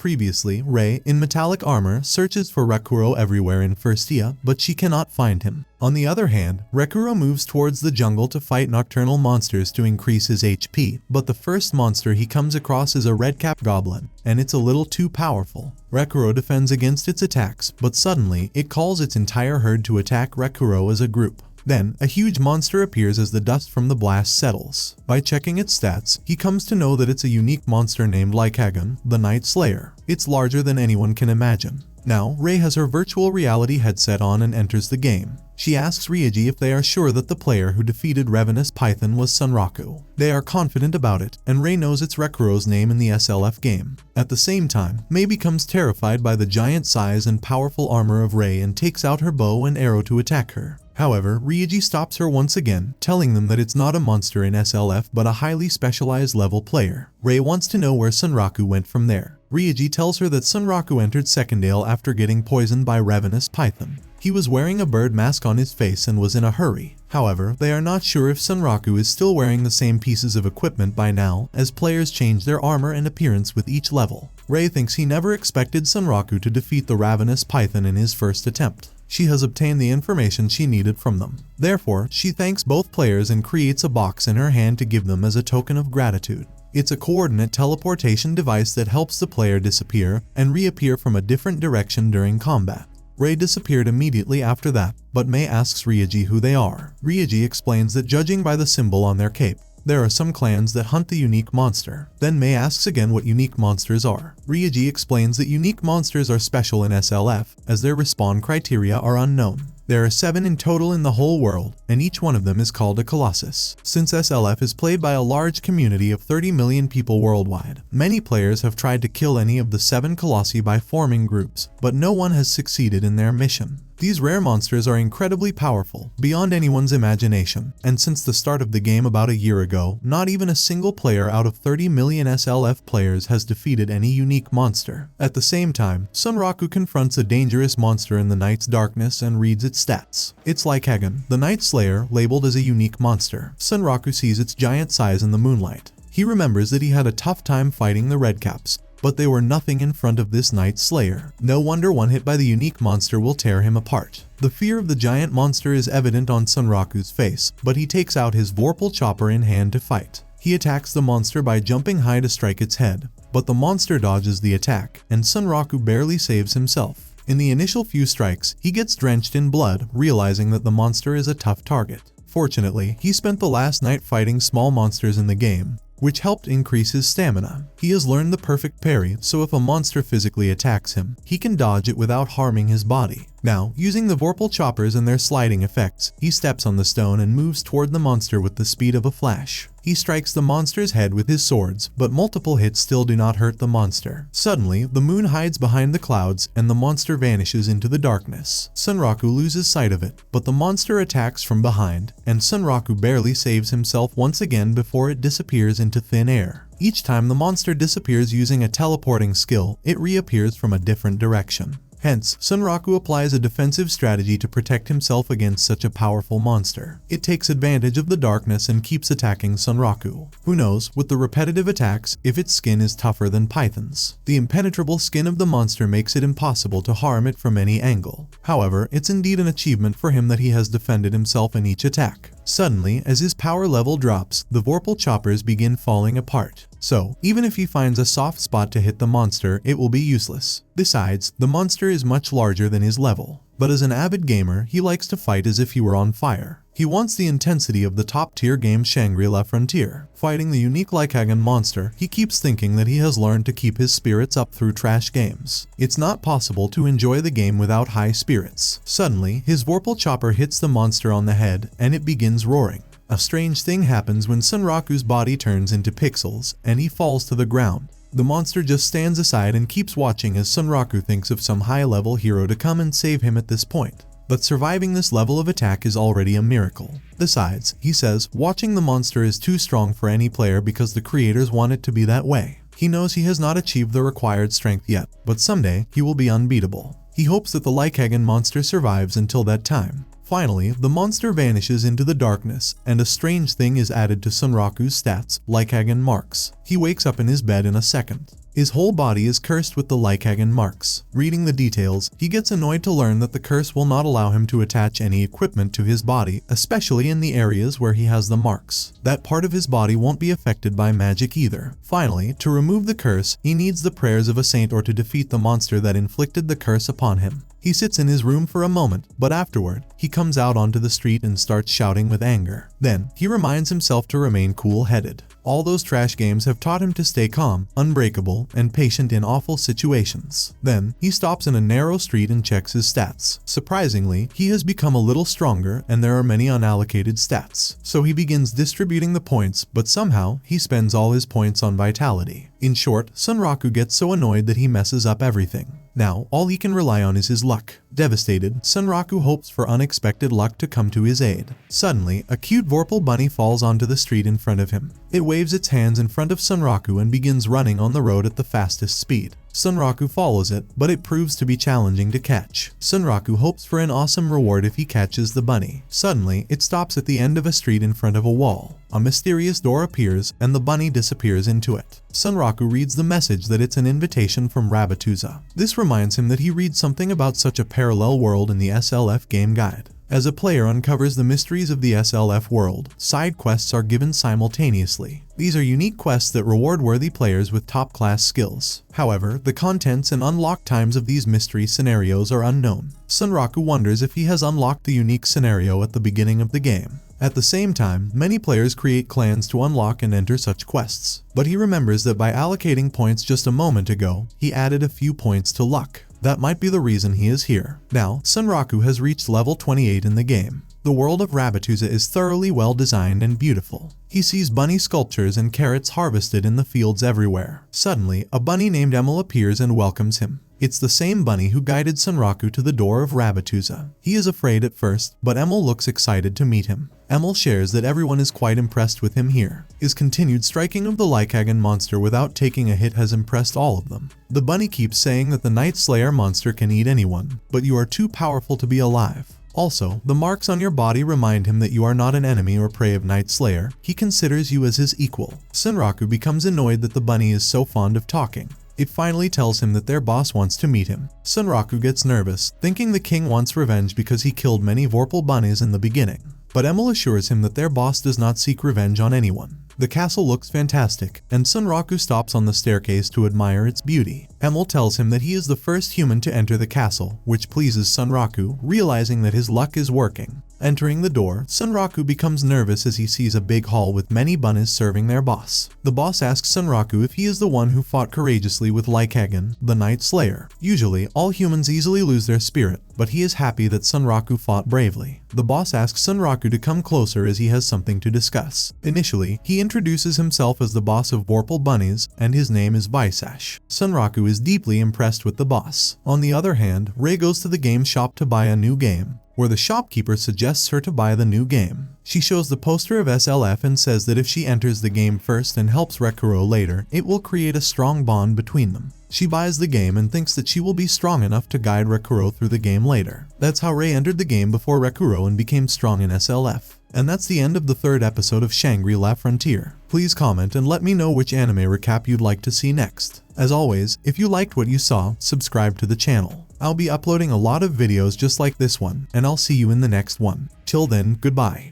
Previously, Rei, in metallic armor, searches for Rakuuro everywhere in Frontierra, but she cannot find him. On the other hand, Rakuuro moves towards the jungle to fight nocturnal monsters to increase his HP, but the first monster he comes across is a red-capped goblin, and it's a little too powerful. Rakuuro defends against its attacks, but suddenly, it calls its entire herd to attack Rakuuro as a group. Then, a huge monster appears as the dust from the blast settles. By checking its stats, he comes to know that it's a unique monster named Lycagon, the Night Slayer. It's larger than anyone can imagine. Now, Rei has her virtual reality headset on and enters the game. She asks Reiji if they are sure that the player who defeated Revenous Python was Sunraku. They are confident about it, and Rei knows it's Rakuuro's name in the SLF game. At the same time, Mei becomes terrified by the giant size and powerful armor of Rei and takes out her bow and arrow to attack her. However, Reiji stops her once again, telling them that it's not a monster in SLF but a highly specialized level player. Rei wants to know where Sunraku went from there. Reiji tells her that Sunraku entered Secondale after getting poisoned by Revenous Python. He was wearing a bird mask on his face and was in a hurry. However, they are not sure if Sunraku is still wearing the same pieces of equipment by now, as players change their armor and appearance with each level. Rei thinks he never expected Sunraku to defeat the Revenous Python in his first attempt. She has obtained the information she needed from them. Therefore, she thanks both players and creates a box in her hand to give them as a token of gratitude. It's a coordinate teleportation device that helps the player disappear and reappear from a different direction during combat. Rei disappeared immediately after that, but Mei asks Reiji who they are. Reiji explains that judging by the symbol on their cape, there are some clans that hunt the unique monster. Then Mei asks again what unique monsters are. Reiji explains that unique monsters are special in SLF, as their respawn criteria are unknown. There are 7 in total in the whole world, and each one of them is called a Colossus. Since SLF is played by a large community of 30 million people worldwide, many players have tried to kill any of the 7 Colossi by forming groups, but no one has succeeded in their mission. These rare monsters are incredibly powerful, beyond anyone's imagination, and since the start of the game about a year ago, not even a single player out of 30 million SLF players has defeated any unique monster. At the same time, Sunraku confronts a dangerous monster in the night's darkness and reads its stats. It's Lycagon, the Night Slayer, labeled as a unique monster. Sunraku sees its giant size in the moonlight. He remembers that he had a tough time fighting the Redcaps, but they were nothing in front of this Night Slayer. No wonder one hit by the unique monster will tear him apart. The fear of the giant monster is evident on Sunraku's face, but he takes out his Vorpal chopper in hand to fight. He attacks the monster by jumping high to strike its head, but the monster dodges the attack, and Sunraku barely saves himself. In the initial few strikes, he gets drenched in blood, realizing that the monster is a tough target. Fortunately, he spent the last night fighting small monsters in the game, which helped increase his stamina. He has learned the perfect parry, so if a monster physically attacks him, he can dodge it without harming his body. Now, using the Vorpal choppers and their sliding effects, he steps on the stone and moves toward the monster with the speed of a flash. He strikes the monster's head with his swords, but multiple hits still do not hurt the monster. Suddenly, the moon hides behind the clouds and the monster vanishes into the darkness. Sunraku loses sight of it, but the monster attacks from behind, and Sunraku barely saves himself once again before it disappears into thin air. Each time the monster disappears using a teleporting skill, it reappears from a different direction. Hence, Sunraku applies a defensive strategy to protect himself against such a powerful monster. It takes advantage of the darkness and keeps attacking Sunraku. Who knows, with the repetitive attacks, if its skin is tougher than Python's. The impenetrable skin of the monster makes it impossible to harm it from any angle. However, it's indeed an achievement for him that he has defended himself in each attack. Suddenly, as his power level drops, the Vorpal choppers begin falling apart. So, even if he finds a soft spot to hit the monster, it will be useless. Besides, the monster is much larger than his level. But as an avid gamer, he likes to fight as if he were on fire. He wants the intensity of the top-tier game Shangri-La Frontier. Fighting the unique Lycagon monster, he keeps thinking that he has learned to keep his spirits up through trash games. It's not possible to enjoy the game without high spirits. Suddenly, his Vorpal chopper hits the monster on the head, and it begins roaring. A strange thing happens when Sunraku's body turns into pixels, and he falls to the ground. The monster just stands aside and keeps watching as Sunraku thinks of some high-level hero to come and save him at this point. But surviving this level of attack is already a miracle. Besides, he says, watching the monster is too strong for any player because the creators want it to be that way. He knows he has not achieved the required strength yet, but someday he will be unbeatable. He hopes that the Lycagon monster survives until that time. Finally, the monster vanishes into the darkness, and a strange thing is added to Sunraku's stats, Lycagon marks. He wakes up in his bed in a second. His whole body is cursed with the Lycagon marks. Reading the details, he gets annoyed to learn that the curse will not allow him to attach any equipment to his body, especially in the areas where he has the marks. That part of his body won't be affected by magic either. Finally, to remove the curse, he needs the prayers of a saint or to defeat the monster that inflicted the curse upon him. He sits in his room for a moment, but afterward, he comes out onto the street and starts shouting with anger. Then, he reminds himself to remain cool-headed. All those trash games have taught him to stay calm, unbreakable, and patient in awful situations. Then, he stops in a narrow street and checks his stats. Surprisingly, he has become a little stronger and there are many unallocated stats. So he begins distributing the points, but somehow, he spends all his points on vitality. In short, Sunraku gets so annoyed that he messes up everything. Now, all he can rely on is his luck. Devastated, Sunraku hopes for unexpected luck to come to his aid. Suddenly, a cute Vorpal bunny falls onto the street in front of him. It waves its hands in front of Sunraku and begins running on the road at the fastest speed. Sunraku follows it, but it proves to be challenging to catch. Sunraku hopes for an awesome reward if he catches the bunny. Suddenly, it stops at the end of a street in front of a wall. A mysterious door appears, and the bunny disappears into it. Sunraku reads the message that it's an invitation from Rabatuza. This reminds him that he reads something about such a parallel world in the SLF game guide. As a player uncovers the mysteries of the SLF world, side quests are given simultaneously. These are unique quests that reward worthy players with top-class skills. However, the contents and unlock times of these mystery scenarios are unknown. Sunraku wonders if he has unlocked the unique scenario at the beginning of the game. At the same time, many players create clans to unlock and enter such quests. But he remembers that by allocating points just a moment ago, he added a few points to luck. That might be the reason he is here. Now, Sunraku has reached level 28 in the game. The world of Rabatuza is thoroughly well designed and beautiful. He sees bunny sculptures and carrots harvested in the fields everywhere. Suddenly, a bunny named Emil appears and welcomes him. It's the same bunny who guided Sunraku to the door of Rabatuza. He is afraid at first, but Emil looks excited to meet him. Emil shares that everyone is quite impressed with him here. His continued striking of the Lycagon monster without taking a hit has impressed all of them. The bunny keeps saying that the Night Slayer monster can eat anyone, but you are too powerful to be alive. Also, the marks on your body remind him that you are not an enemy or prey of Night Slayer. He considers you as his equal. Sunraku becomes annoyed that the bunny is so fond of talking. It finally tells him that their boss wants to meet him. Sunraku gets nervous, thinking the king wants revenge because he killed many Vorpal bunnies in the beginning. But Emil assures him that their boss does not seek revenge on anyone. The castle looks fantastic, and Sunraku stops on the staircase to admire its beauty. Emil tells him that he is the first human to enter the castle, which pleases Sunraku, realizing that his luck is working. Entering the door, Sunraku becomes nervous as he sees a big hall with many bunnies serving their boss. The boss asks Sunraku if he is the one who fought courageously with Lycagon, the Night Slayer. Usually, all humans easily lose their spirit, but he is happy that Sunraku fought bravely. The boss asks Sunraku to come closer as he has something to discuss. Initially, he introduces himself as the boss of Vorpal bunnies, and his name is Visash. Sunraku is deeply impressed with the boss. On the other hand, Rei goes to the game shop to buy a new game, where the shopkeeper suggests her to buy the new game. She shows the poster of SLF and says that if she enters the game first and helps Rakuuro later, it will create a strong bond between them. She buys the game and thinks that she will be strong enough to guide Rakuuro through the game later. That's how Rei entered the game before Rakuuro and became strong in SLF. And that's the end of the third episode of Shangri-La Frontier. Please comment and let me know which anime recap you'd like to see next. As always, if you liked what you saw, subscribe to the channel. I'll be uploading a lot of videos just like this one, and I'll see you in the next one. Till then, goodbye.